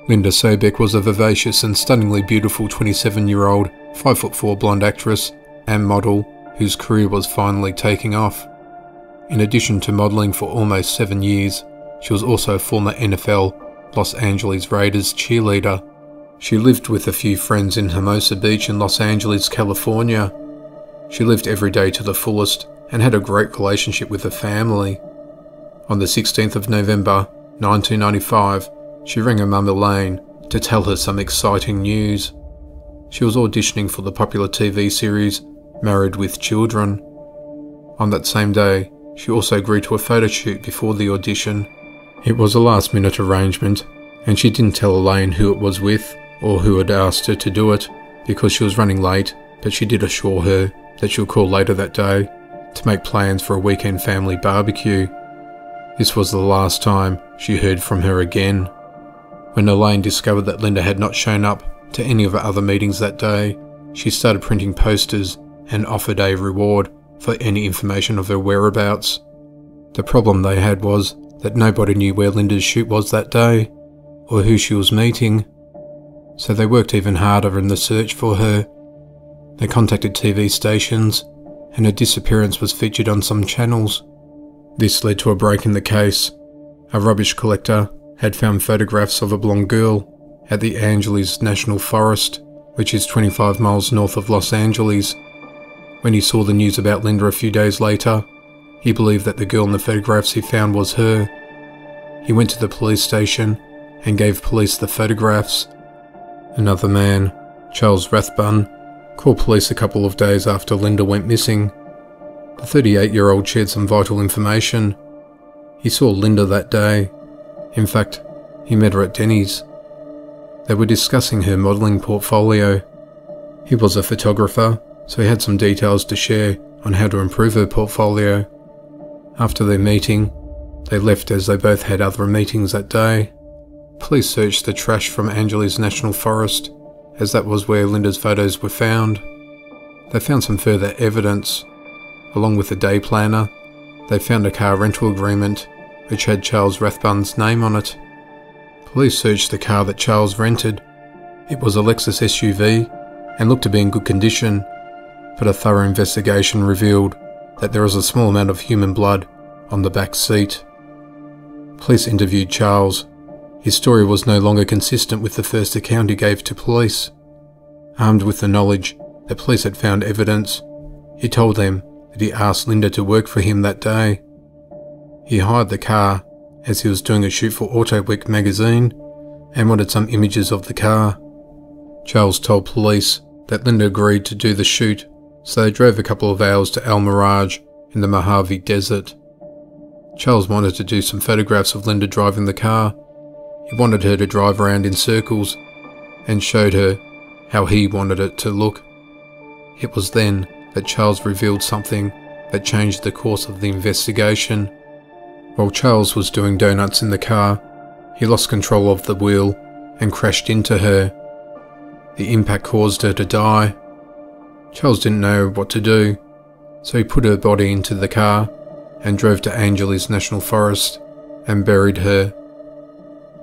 Linda Sobek was a vivacious and stunningly beautiful 27-year-old, 5'4" blonde actress and model whose career was finally taking off. In addition to modelling for almost 7 years, she was also a former NFL Los Angeles Raiders cheerleader. She lived with a few friends in Hermosa Beach in Los Angeles, California. She lived every day to the fullest and had a great relationship with her family. On the 16th of November, 1995, she rang her mum Elaine to tell her some exciting news. She was auditioning for the popular TV series Married with Children. On that same day, she also agreed to a photo shoot before the audition. It was a last-minute arrangement, and she didn't tell Elaine who it was with or who had asked her to do it because she was running late, but she did assure her that she'll call later that day to make plans for a weekend family barbecue. This was the last time she heard from her again. When Elaine discovered that Linda had not shown up to any of her other meetings that day, she started printing posters and offered a reward for any information of her whereabouts. The problem they had was that nobody knew where Linda's shoot was that day, or who she was meeting, so they worked even harder in the search for her. They contacted TV stations, and her disappearance was featured on some channels. This led to a break in the case. A rubbish collector had found photographs of a blonde girl at the Angeles National Forest, which is 25 miles north of Los Angeles. When he saw the news about Linda a few days later, he believed that the girl in the photographs he found was her. He went to the police station and gave police the photographs. Another man, Charles Rathbun, called police a couple of days after Linda went missing. The 38-year-old shared some vital information. He saw Linda that day. In fact, he met her at Denny's. They were discussing her modelling portfolio. He was a photographer, so he had some details to share on how to improve her portfolio. After their meeting, they left as they both had other meetings that day. Police searched the trash from Angeles National Forest, as that was where Linda's photos were found. They found some further evidence. Along with the day planner, they found a car rental agreement which had Charles Rathbun's name on it. Police searched the car that Charles rented. It was a Lexus SUV and looked to be in good condition, but a thorough investigation revealed that there was a small amount of human blood on the back seat. Police interviewed Charles. His story was no longer consistent with the first account he gave to police. Armed with the knowledge that police had found evidence, he told them that he asked Linda to work for him that day. He hired the car as he was doing a shoot for Auto Week magazine and wanted some images of the car. Charles told police that Linda agreed to do the shoot, so they drove a couple of hours to El Mirage in the Mojave Desert. Charles wanted to do some photographs of Linda driving the car. He wanted her to drive around in circles and showed her how he wanted it to look. It was then that Charles revealed something that changed the course of the investigation. While Charles was doing donuts in the car, he lost control of the wheel and crashed into her. The impact caused her to die. Charles didn't know what to do, so he put her body into the car and drove to Angeles National Forest and buried her.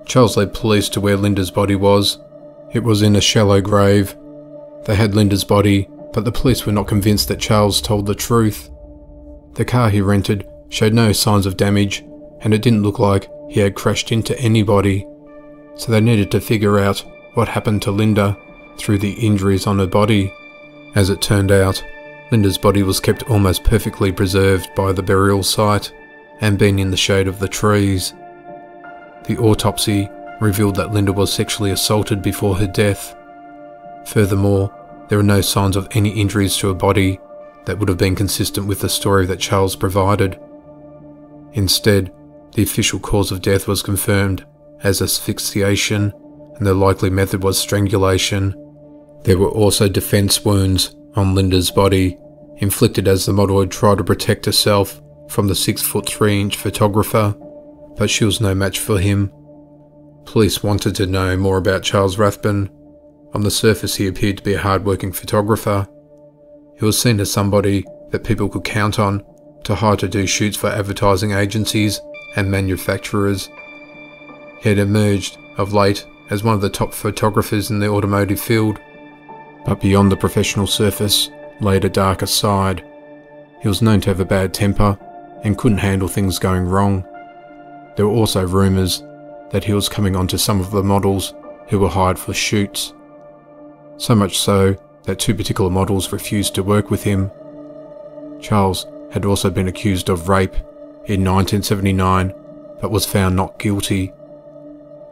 Charles led police to where Linda's body was. It was in a shallow grave. They had Linda's body, but the police were not convinced that Charles told the truth. The car he rented showed no signs of damage, and it didn't look like he had crashed into anybody, so they needed to figure out what happened to Linda through the injuries on her body. As it turned out, Linda's body was kept almost perfectly preserved by the burial site and been in the shade of the trees. The autopsy revealed that Linda was sexually assaulted before her death. Furthermore, there were no signs of any injuries to her body that would have been consistent with the story that Charles provided. Instead, the official cause of death was confirmed as asphyxiation, and the likely method was strangulation. There were also defense wounds on Linda's body, inflicted as the model had tried to protect herself from the 6'3" photographer, but she was no match for him. Police wanted to know more about Charles Rathbun. On the surface, he appeared to be a hard-working photographer. He was seen as somebody that people could count on to hire to do shoots for advertising agencies and manufacturers. He had emerged of late as one of the top photographers in the automotive field. But beyond the professional surface lay a darker side. He was known to have a bad temper and couldn't handle things going wrong. There were also rumours that he was coming onto some of the models who were hired for shoots. So much so that 2 particular models refused to work with him. Charles had also been accused of rape in 1979, but was found not guilty.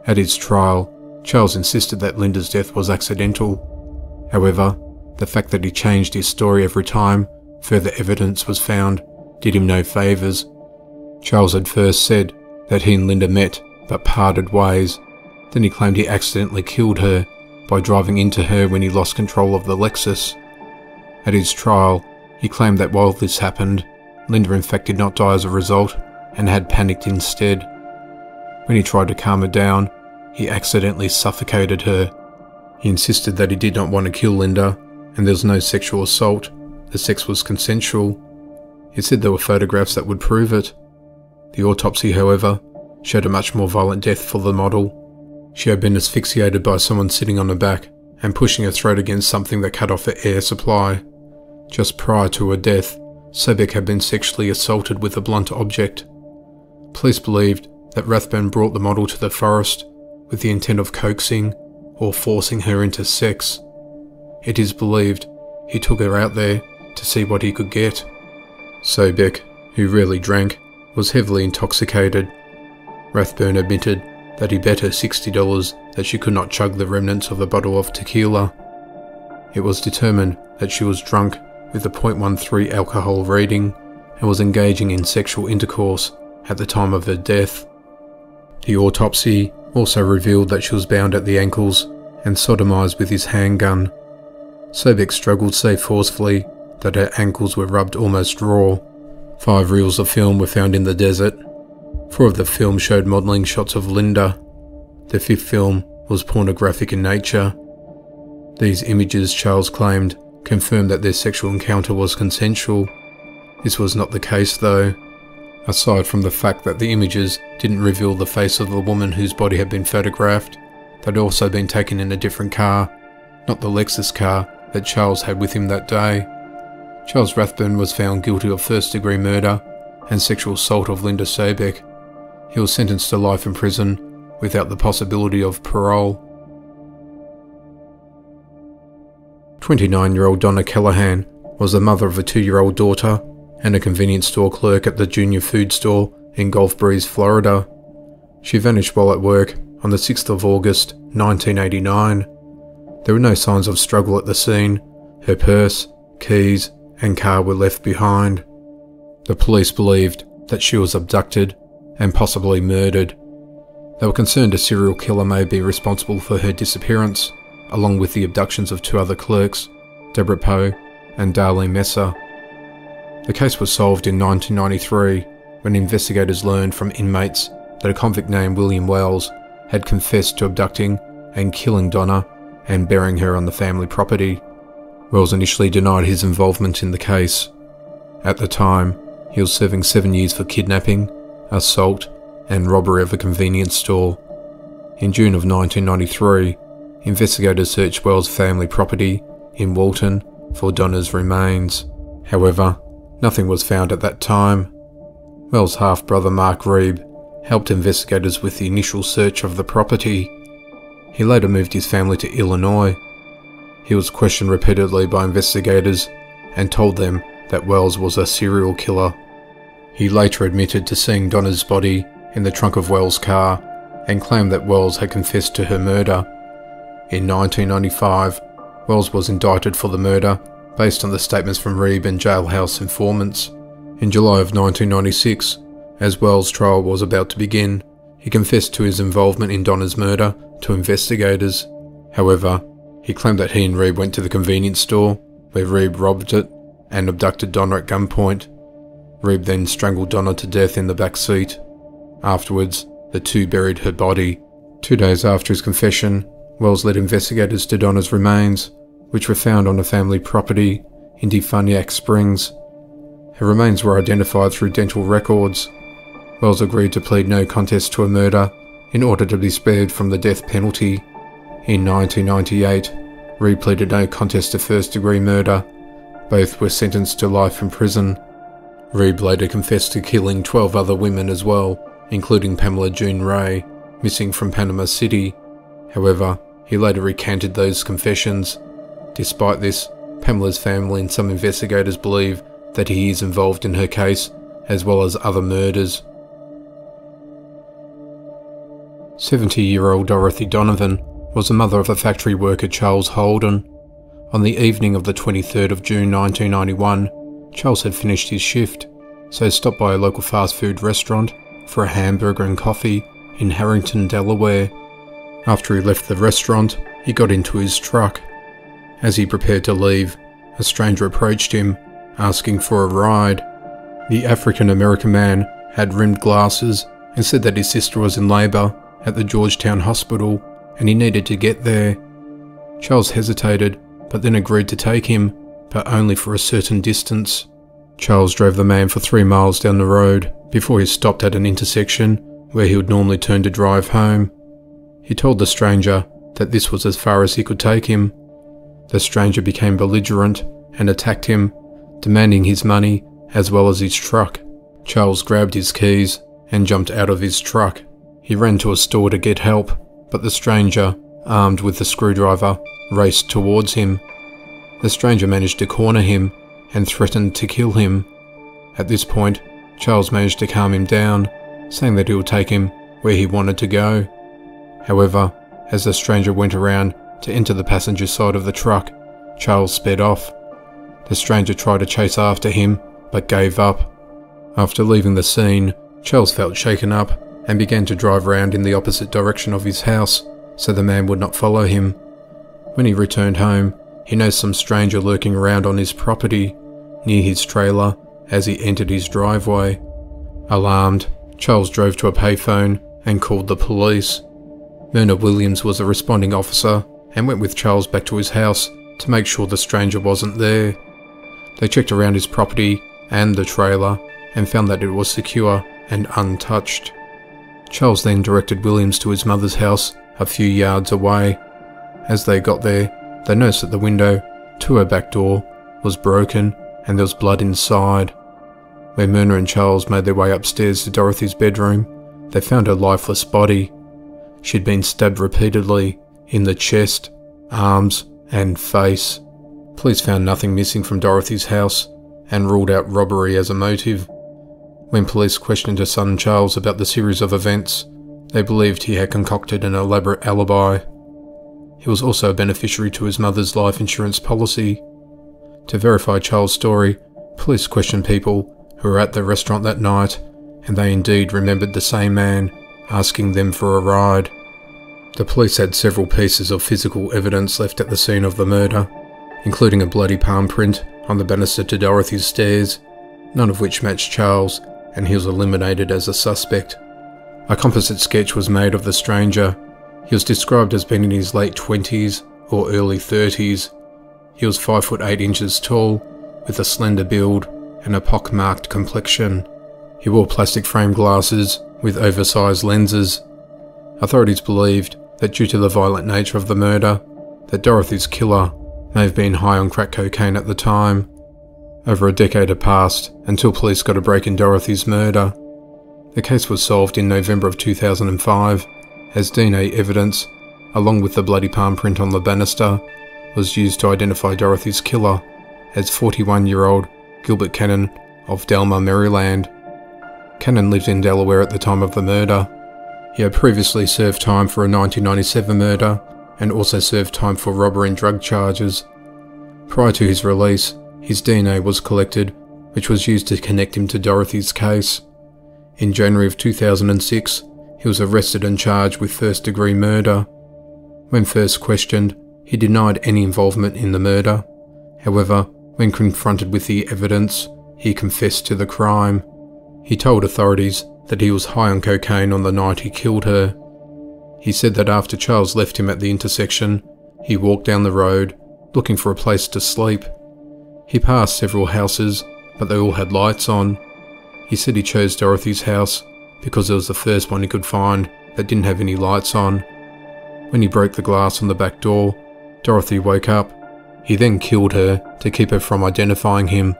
At his trial, Charles insisted that Linda's death was accidental. However, the fact that he changed his story every time further evidence was found did him no favours. Charles had first said that he and Linda met but parted ways. Then he claimed he accidentally killed her by driving into her when he lost control of the Lexus. At his trial, he claimed that while this happened, Linda in fact did not die as a result and had panicked instead. When he tried to calm her down, he accidentally suffocated her. He insisted that he did not want to kill Linda and there was no sexual assault. The sex was consensual. He said there were photographs that would prove it. The autopsy, however, showed a much more violent death for the model. She had been asphyxiated by someone sitting on her back and pushing her throat against something that cut off her air supply. Just prior to her death, Sobek had been sexually assaulted with a blunt object. Police believed that Rathbone brought the model to the forest with the intent of coaxing or forcing her into sex. It is believed he took her out there to see what he could get. Sobek, who rarely drank, was heavily intoxicated. Rathbone admitted that he bet her $60 that she could not chug the remnants of a bottle of tequila. It was determined that she was drunk with a .13 alcohol reading and was engaging in sexual intercourse at the time of her death. The autopsy also revealed that she was bound at the ankles and sodomized with his handgun. Sobek struggled so forcefully that her ankles were rubbed almost raw. 5 reels of film were found in the desert. 4 of the films showed modelling shots of Linda. The 5th film was pornographic in nature. These images, Charles claimed, confirmed that their sexual encounter was consensual. This was not the case though. Aside from the fact that the images didn't reveal the face of the woman whose body had been photographed, they'd also been taken in a different car, not the Lexus car that Charles had with him that day. Charles Rathbone was found guilty of first-degree murder and sexual assault of Linda Sobek. He was sentenced to life in prison without the possibility of parole. 29-year-old Donna Callahan was the mother of a 2-year-old daughter and a convenience store clerk at the junior food store in Gulf Breeze, Florida. She vanished while at work on the 6th of August, 1989. There were no signs of struggle at the scene. Her purse, keys, and car were left behind. The police believed that she was abducted and possibly murdered. They were concerned a serial killer may be responsible for her disappearance, along with the abductions of 2 other clerks, Deborah Poe and Darlene Messer. The case was solved in 1993 when investigators learned from inmates that a convict named William Wells had confessed to abducting and killing Donna and burying her on the family property. Wells initially denied his involvement in the case. At the time, he was serving 7 years for kidnapping, assault, and robbery of a convenience store. In June of 1993, investigators searched Wells' family property in Walton for Donna's remains. However, nothing was found at that time. Wells' half-brother Mark Reeb helped investigators with the initial search of the property. He later moved his family to Illinois. He was questioned repeatedly by investigators and told them that Wells was a serial killer. He later admitted to seeing Donna's body in the trunk of Wells' car and claimed that Wells had confessed to her murder. In 1995, Wells was indicted for the murder based on the statements from Reeb and jailhouse informants. In July of 1996, as Wells' trial was about to begin, he confessed to his involvement in Donna's murder to investigators. However, he claimed that he and Reeb went to the convenience store, where Reeb robbed it and abducted Donna at gunpoint. Reeb then strangled Donna to death in the back seat. Afterwards, the two buried her body. 2 days after his confession, Wells led investigators to Donna's remains, which were found on a family property in Defuniak Springs. Her remains were identified through dental records. Wells agreed to plead no contest to a murder in order to be spared from the death penalty. In 1998, Reed pleaded no contest to first-degree murder. Both were sentenced to life in prison. Reed later confessed to killing 12 other women as well, including Pamela June Ray, missing from Panama City. However, he later recanted those confessions. Despite this, Pamela's family and some investigators believe that he is involved in her case, as well as other murders. 70-year-old Dorothy Donovan was the mother of the factory worker Charles Holden. On the evening of the 23rd of June 1991, Charles had finished his shift, so stopped by a local fast food restaurant for a hamburger and coffee in Harrington, Delaware. After he left the restaurant, he got into his truck. As he prepared to leave, a stranger approached him, asking for a ride. The African-American man had rimmed glasses and said that his sister was in labour at the Georgetown Hospital and he needed to get there. Charles hesitated, but then agreed to take him, but only for a certain distance. Charles drove the man for 3 miles down the road before he stopped at an intersection where he would normally turn to drive home. He told the stranger that this was as far as he could take him. The stranger became belligerent and attacked him, demanding his money as well as his truck. Charles grabbed his keys and jumped out of his truck. He ran to a store to get help, but the stranger, armed with the screwdriver, raced towards him. The stranger managed to corner him and threatened to kill him. At this point, Charles managed to calm him down, saying that he would take him where he wanted to go. However, as the stranger went around to enter the passenger side of the truck, Charles sped off. The stranger tried to chase after him, but gave up. After leaving the scene, Charles felt shaken up and began to drive around in the opposite direction of his house so the man would not follow him. When he returned home, he noticed some stranger lurking around on his property, near his trailer, as he entered his driveway. Alarmed, Charles drove to a payphone and called the police. Myrna Williams was a responding officer and went with Charles back to his house to make sure the stranger wasn't there. They checked around his property and the trailer and found that it was secure and untouched. Charles then directed Williams to his mother's house a few yards away. As they got there, they noticed that the window to her back door was broken and there was blood inside. When Myrna and Charles made their way upstairs to Dorothy's bedroom, they found her lifeless body. She'd been stabbed repeatedly in the chest, arms, and face. Police found nothing missing from Dorothy's house and ruled out robbery as a motive. When police questioned her son Charles about the series of events, they believed he had concocted an elaborate alibi. He was also a beneficiary to his mother's life insurance policy. To verify Charles' story, police questioned people who were at the restaurant that night, and they indeed remembered the same man asking them for a ride. The police had several pieces of physical evidence left at the scene of the murder, including a bloody palm print on the banister to Dorothy's stairs, none of which matched Charles, and he was eliminated as a suspect. A composite sketch was made of the stranger. He was described as being in his late 20s or early 30s. He was 5 foot 8 inches tall, with a slender build and a pock-marked complexion. He wore plastic frame glasses with oversized lenses. Authorities believed that due to the violent nature of the murder, that Dorothy's killer may have been high on crack cocaine at the time. Over a decade had passed until police got a break in Dorothy's murder. The case was solved in November of 2005, as DNA evidence, along with the bloody palm print on the banister, was used to identify Dorothy's killer as 41-year-old Gilbert Cannon of Delmar, Maryland. Cannon lived in Delaware at the time of the murder. He had previously served time for a 1997 murder and also served time for robbery and drug charges. Prior to his release, his DNA was collected, which was used to connect him to Dorothy's case. In January of 2006, he was arrested and charged with first-degree murder. When first questioned, he denied any involvement in the murder. However, when confronted with the evidence, he confessed to the crime. He told authorities that he was high on cocaine on the night he killed her. He said that after Charles left him at the intersection, he walked down the road, looking for a place to sleep. He passed several houses, but they all had lights on. He said he chose Dorothy's house because it was the first one he could find that didn't have any lights on. When he broke the glass on the back door, Dorothy woke up. He then killed her to keep her from identifying him.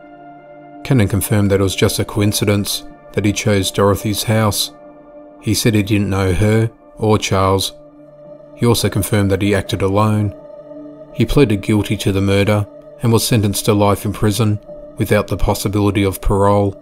Cannon confirmed that it was just a coincidence that he chose Dorothy's house. He said he didn't know her or Charles. He also confirmed that he acted alone. He pleaded guilty to the murder and was sentenced to life in prison without the possibility of parole.